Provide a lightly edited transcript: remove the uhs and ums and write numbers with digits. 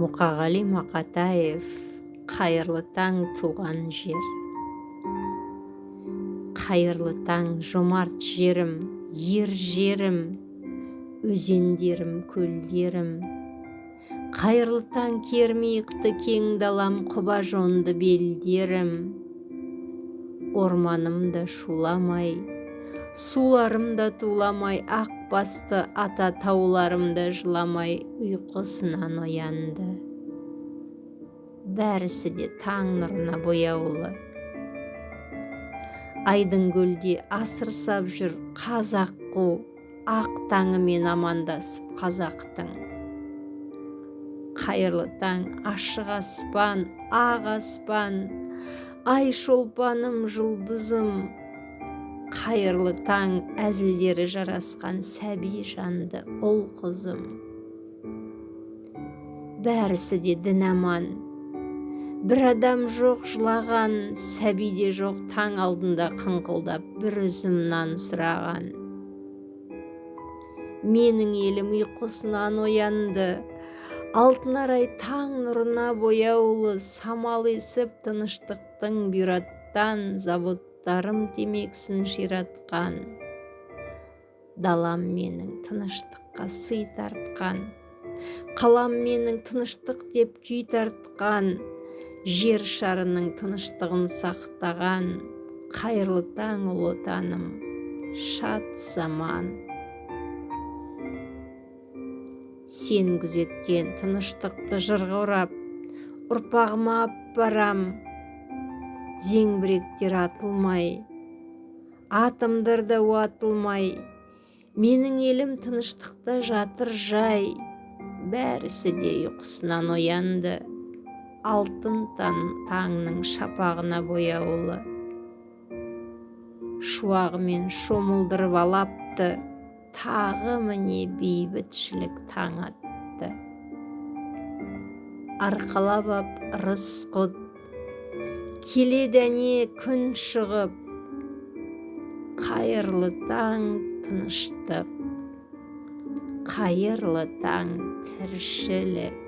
Мұқағали Мақатаев, қайырлы таң туған жер. Қайырлы таң жомарт жерім, ер жерім, өзендерім, көлдерім. Қайырлы таң кермейіқті кең далам, құба жонды белдерім. Орманымда шуламай, суларымда туламай, ақ басты ата тауларымда жыламай, ұйқысынан оянды. Бәрісі де таң нұрына бояулы. Айдың көлде асырсап жүр қазақ қу, ақ таңымен амандасып қазақтың. Қайырлы таң ашық аспан, ақ аспан, ай шолпаным, жұлдызым. Қайырлы таң әзілдері жарасқан сәби жанды ұл қызым. Бәрісі де дін аман, бір адам жоқ жылаған, сәби де жоқ таң алдында қыңқылдап бір үзім нан сұраған. Менің елім ұйқысынан оянды, алтын арай таң нұрына бояулы, самал есіп тыныштықтың бұйраттан, заводтарым темексін ширатқан. Далам менің тыныштыққа сый тартқан, қалам менің тыныштық деп күй тартқан, жер шарының тыныштығын сақтаған. Қайырлы таң ұлы отаным, шат заман. Сен күзеткен тыныштықты жырға орап, ұрпағыма апарам. Зеңбіректер атылмай, атомдар да уатылмай, менің елім тыныштықта жатыр жай. Бәрісі де ұйқысынан оянды, алтын таңның шапағына бояулы. Шуағымен шомылдырып алапты, тағы міне бейбітшілік таң атты. Арқалап ап ырыс құд, келедәне күн шығып. Қайырлы таң тыныштық, қайырлы таң тіршілік.